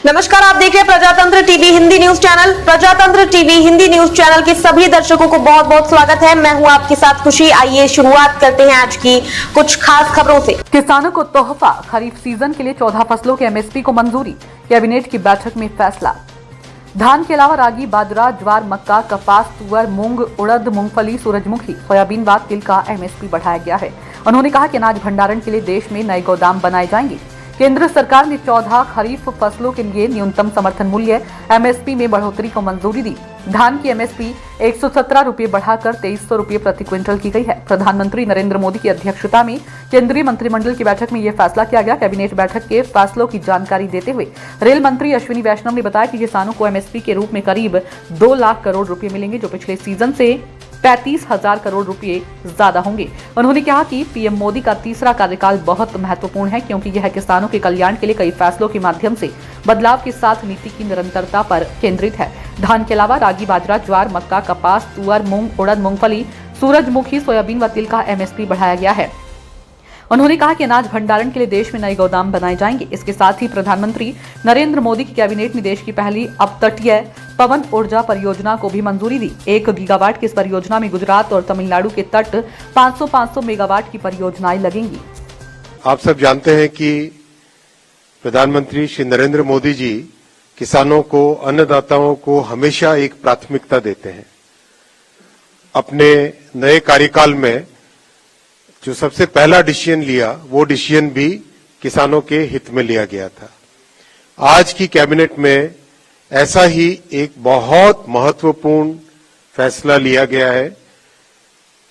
नमस्कार, आप देख रहे हैं प्रजातंत्र टीवी हिंदी न्यूज चैनल। प्रजातंत्र टीवी हिंदी न्यूज चैनल के सभी दर्शकों को बहुत बहुत स्वागत है। मैं हूं आपके साथ खुशी। आइए शुरुआत करते हैं आज की कुछ खास खबरों से। किसानों को तोहफा, खरीफ सीजन के लिए 14 फसलों के एमएसपी को मंजूरी, कैबिनेट की बैठक में फैसला। धान के अलावा रागी, बाजरा, ज्वार, मक्का, कपास, तुअर, मूंग, उड़द, मूंगफली, सूरजमुखी, सोयाबीन व तिल का एमएसपी बढ़ाया गया है। उन्होंने कहा कि अनाज भंडारण के लिए देश में नए गोदाम बनाए जाएंगे। केंद्र सरकार ने 14 खरीफ फसलों के लिए न्यूनतम समर्थन मूल्य एमएसपी में बढ़ोतरी को मंजूरी दी। धान की एमएसपी 117 रुपये बढ़ाकर 2300 रुपये प्रति क्विंटल की गई है। प्रधानमंत्री नरेंद्र मोदी की अध्यक्षता में केंद्रीय मंत्रिमंडल की बैठक में यह फैसला किया गया। कैबिनेट बैठक के फैसलों की जानकारी देते हुए रेल मंत्री अश्विनी वैष्णव ने बताया कि किसानों को एमएसपी के रूप में करीब 2 लाख करोड़ रुपए मिलेंगे, जो पिछले सीजन से 35,000 करोड़ रुपए ज्यादा होंगे। उन्होंने कहा कि पीएम मोदी का तीसरा कार्यकाल बहुत महत्वपूर्ण है, क्योंकि यह किसानों के कल्याण के लिए कई फैसलों के माध्यम से बदलाव के साथ नीति की निरंतरता पर केंद्रित है। धान के अलावा रागी, बाजरा, ज्वार, मक्का, कपास, तुअर, मूंग, उड़द, मूंगफली, सूरजमुखी, सोयाबीन व तिल का एमएसपी बढ़ाया गया है। उन्होंने कहा कि अनाज भंडारण के लिए देश में नए गोदाम बनाए जाएंगे। इसके साथ ही प्रधानमंत्री नरेंद्र मोदी की कैबिनेट ने देश की पहली अपतटीय पवन ऊर्जा परियोजना को भी मंजूरी दी। 1 गीगावाट की इस परियोजना में गुजरात और तमिलनाडु के तट 500 मेगावाट की परियोजनाएं लगेंगी। आप सब जानते हैं कि प्रधानमंत्री श्री नरेंद्र मोदी जी किसानों को, अन्नदाताओं को हमेशा एक प्राथमिकता देते हैं। अपने नए कार्यकाल में जो सबसे पहला डिसीजन लिया, वो डिसीजन भी किसानों के हित में लिया गया था। आज की कैबिनेट में ऐसा ही एक बहुत महत्वपूर्ण फैसला लिया गया है।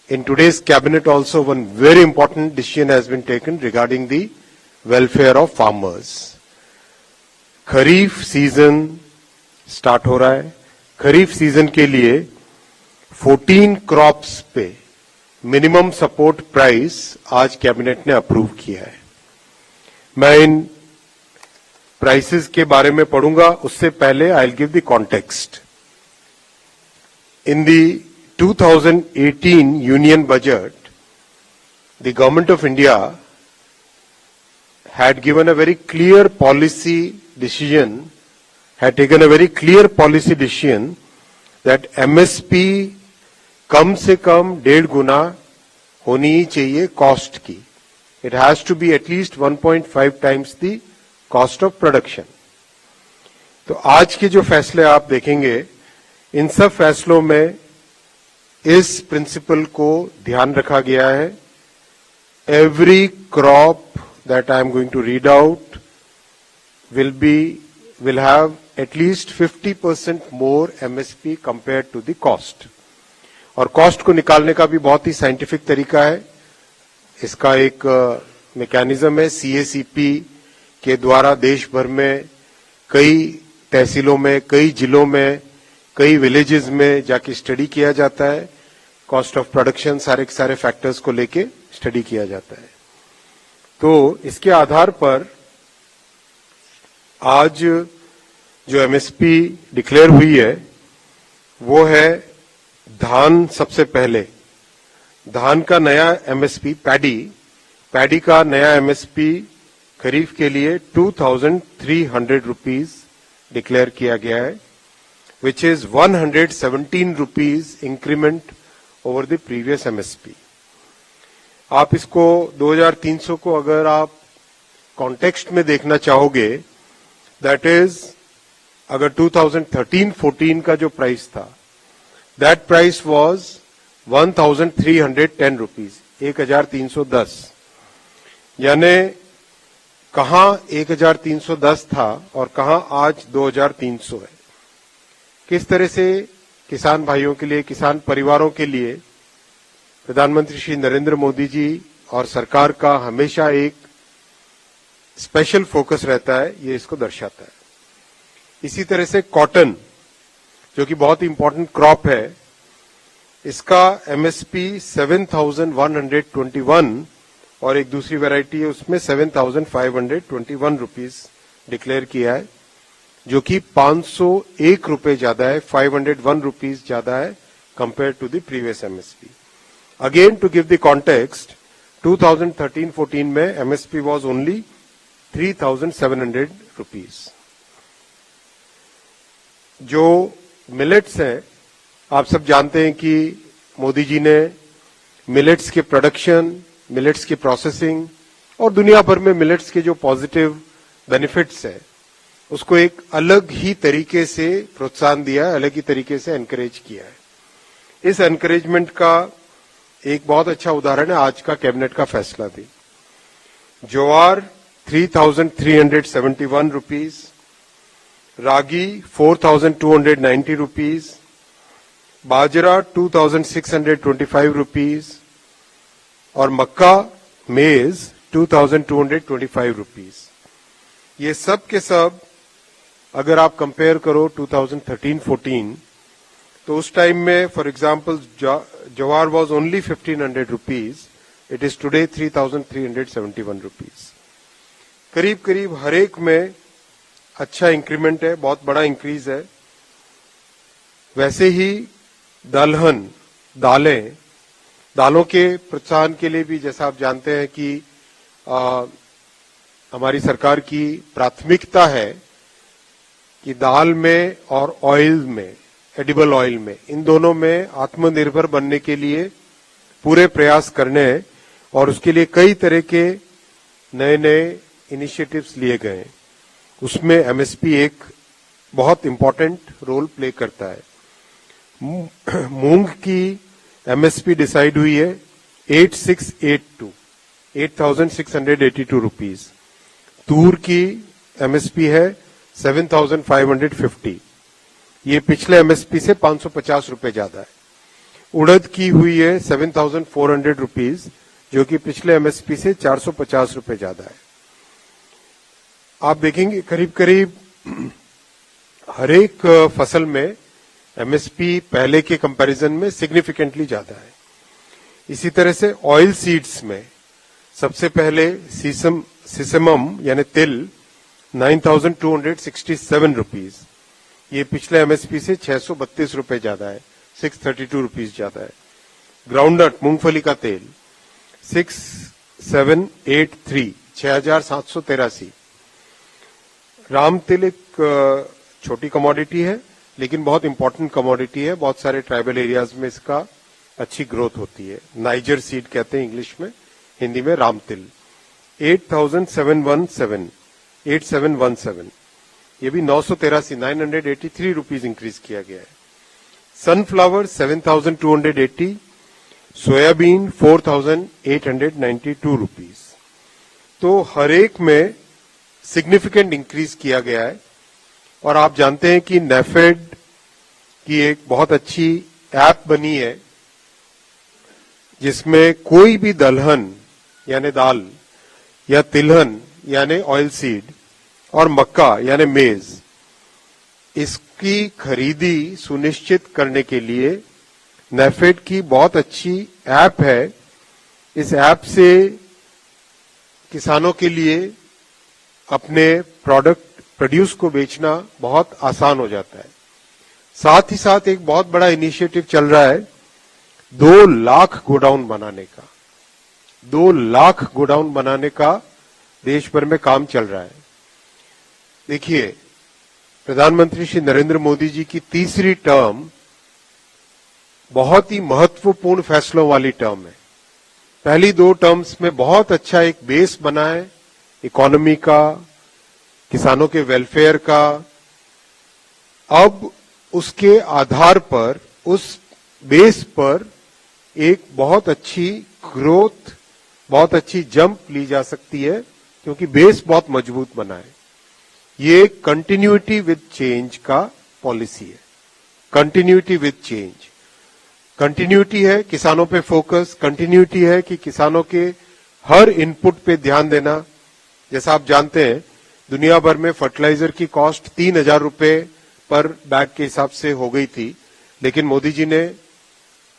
In today's cabinet also one very important decision has been taken regarding the welfare of farmers. Kharif season start हो रहा है। खरीफ सीजन के लिए 14 क्रॉप्स पे मिनिमम सपोर्ट प्राइस आज कैबिनेट ने अप्रूव किया है। मैं इन प्राइसेस के बारे में पढ़ूंगा, उससे पहले I will give the context. In the 2018 union budget, the government of India had given a very clear policy decision, had taken a very clear policy decision that MSP कम से कम 1.5 गुना होनी ही चाहिए कॉस्ट की। It has to be at least 1.5 times the cost of production. तो आज के जो फैसले आप देखेंगे, इन सब फैसलों में इस प्रिंसिपल को ध्यान रखा गया है। Every crop that I am going to read out will have at least 50% more MSP compared to the cost. और कॉस्ट को निकालने का भी बहुत ही साइंटिफिक तरीका है। इसका एक मैकेनिज्म है। CACP के द्वारा देश भर में कई तहसीलों में, कई जिलों में, कई विलेजेस में जाके स्टडी किया जाता है। कॉस्ट ऑफ प्रोडक्शन, सारे फैक्टर्स को लेके स्टडी किया जाता है। तो इसके आधार पर आज जो एमएसपी डिक्लेयर हुई है, वो है धान। सबसे पहले धान का नया एमएसपी, पैडी का नया एमएसपी खरीफ के लिए 2300 रुपीज डिक्लेयर किया गया है, which is 117 rupees increment over the previous MSP. आप इसको 2300 को अगर आप कॉन्टेक्स्ट में देखना चाहोगे, दैट इज अगर 2013-14 का जो प्राइस था, दैट प्राइस वाज 1310 रुपीज, 1310। यानी कहां 1310 था और कहां आज 2300 है। किस तरह से किसान भाइयों के लिए, किसान परिवारों के लिए प्रधानमंत्री श्री नरेंद्र मोदी जी और सरकार का हमेशा एक स्पेशल फोकस रहता है, ये इसको दर्शाता है। इसी तरह से कॉटन, जो कि बहुत ही इंपॉर्टेंट क्रॉप है, इसका एमएसपी 7121 और एक दूसरी वैरायटी है उसमें 7521 रुपीज डिक्लेयर किया है, जो कि 501 रुपए ज्यादा है, 501 रुपीज ज्यादा है compare to the previous MSP. Again, to give the context, 2013-14 में MSP was only 3,700 rupees. जो मिलेट्स हैं, आप सब जानते हैं कि मोदी जी ने मिलेट्स के प्रोडक्शन, मिलेट्स की प्रोसेसिंग और दुनिया भर में मिलेट्स के जो पॉजिटिव बेनिफिट्स है उसको एक अलग ही तरीके से प्रोत्साहन दिया है, अलग ही तरीके से एनकरेज किया है। इस एनकरेजमेंट का एक बहुत अच्छा उदाहरण है आज का कैबिनेट का फैसला भी। ज्वार 3,371 रुपीज, रागी 4,290 रुपीज, बाजरा 2,625 रुपीज और मक्का मेज 2,225 रुपीज। ये सब के सब अगर आप कंपेयर करो 2013-14 तो उस टाइम में for example jowar was only 1,500 rupees, it is today 3,371 rupees. करीब करीब हर एक में अच्छा इंक्रीमेंट है, बहुत बड़ा इंक्रीज है। वैसे ही दलहन, दालों के प्रोत्साहन के लिए भी जैसा आप जानते हैं कि हमारी सरकार की प्राथमिकता है कि दाल में और ऑयल में, एडिबल ऑयल में, इन दोनों में आत्मनिर्भर बनने के लिए पूरे प्रयास करने हैं और उसके लिए कई तरह के नए नए इनिशिएटिव्स लिए गए हैं। उसमें एमएसपी एक बहुत इंपॉर्टेंट रोल प्ले करता है। मूंग की एमएसपी डिसाइड हुई है 8,682 रुपीज। तूर की एमएसपी है 7,550, ये पिछले एमएसपी से 550 रुपए ज्यादा है। उड़द की हुई है 7,400 रुपीज, जो कि पिछले एमएसपी से 450 रुपए ज्यादा है। आप देखेंगे करीब करीब हर एक फसल में एमएसपी पहले के कंपैरिजन में सिग्निफिकेंटली ज्यादा है। इसी तरह से ऑयल सीड्स में सबसे पहले सिसमम यानी तिल 9,267 रुपीज, ये पिछले एमएसपी से 632 रुपए ज्यादा है, 632 रुपीज ज्यादा है। ग्राउंडनट मूंगफली का तेल 6,783, 6,783। राम तिल एक छोटी कमोडिटी है लेकिन बहुत इंपॉर्टेंट कमोडिटी है। बहुत सारे ट्राइबल एरियाज में इसका अच्छी ग्रोथ होती है। नाइजर सीड कहते हैं इंग्लिश में, हिंदी में राम तिल 8,717, ये भी 983 रुपीज इंक्रीज किया गया है। Sunflower 7,280, soybean 4,892 rupees. तो हर एक में सिग्निफिकेंट इंक्रीज किया गया है। और आप जानते हैं कि नेफेड की एक बहुत अच्छी ऐप बनी है जिसमें कोई भी दलहन यानी दाल या तिलहन यानी ऑयल सीड और मक्का यानी मेज, इसकी खरीदी सुनिश्चित करने के लिए नेफेड की बहुत अच्छी ऐप है। इस ऐप से किसानों के लिए अपने प्रोड्यूस को बेचना बहुत आसान हो जाता है। साथ ही साथ एक बहुत बड़ा इनिशिएटिव चल रहा है 2 लाख गोडाउन बनाने का। 2 लाख गोडाउन बनाने का देश भर में काम चल रहा है। देखिए, प्रधानमंत्री श्री नरेंद्र मोदी जी की तीसरी टर्म बहुत ही महत्वपूर्ण फैसलों वाली टर्म है। पहली 2 टर्म्स में बहुत अच्छा एक बेस बना है इकोनॉमी का, किसानों के वेलफेयर का। अब उसके आधार पर, उस बेस पर एक बहुत अच्छी ग्रोथ, बहुत अच्छी जंप ली जा सकती है क्योंकि बेस बहुत मजबूत बना है। ये कंटिन्यूटी विद चेंज का पॉलिसी है। कंटिन्यूटी विद चेंज, कंटिन्यूटी है किसानों पे फोकस, कंटिन्यूटी है कि किसानों के हर इनपुट पे ध्यान देना। जैसा आप जानते हैं दुनिया भर में फर्टिलाइजर की कॉस्ट 3,000 रुपए पर बैग के हिसाब से हो गई थी, लेकिन मोदी जी ने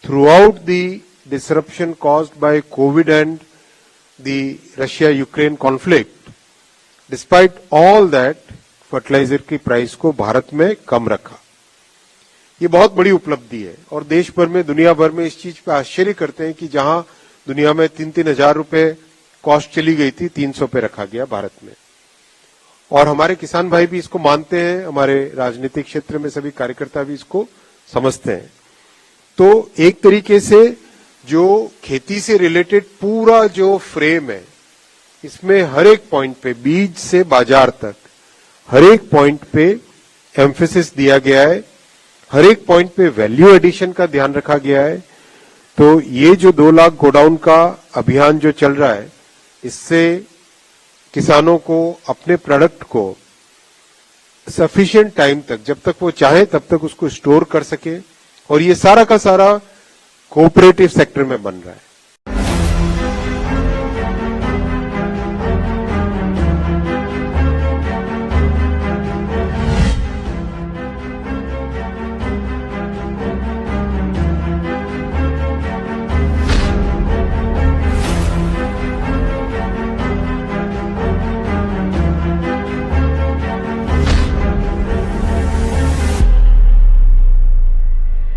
throughout the disruption caused by Covid and the Russia Ukraine conflict, despite all that fertiliser की प्राइस को भारत में कम रखा। ये बहुत बड़ी उपलब्धि है और देश भर में, दुनिया भर में इस चीज पे आश्चर्य करते हैं कि जहां दुनिया में 3,000 रुपए कॉस्ट चली गई थी, 300 पे रखा गया भारत में। और हमारे किसान भाई भी इसको मानते हैं, हमारे राजनीतिक क्षेत्र में सभी कार्यकर्ता भी इसको समझते हैं। तो एक तरीके से जो खेती से रिलेटेड पूरा जो फ्रेम है, इसमें हर एक पॉइंट पे, बीज से बाजार तक हर एक पॉइंट पे एम्फेसिस दिया गया है, हर एक पॉइंट पे वैल्यू एडिशन का ध्यान रखा गया है। तो ये जो 2 लाख गोडाउन का अभियान जो चल रहा है, इससे किसानों को अपने प्रोडक्ट को सफिशिएंट टाइम तक, जब तक वो चाहे तब तक उसको स्टोर कर सके, और ये सारा का सारा कोऑपरेटिव सेक्टर में बन रहा है।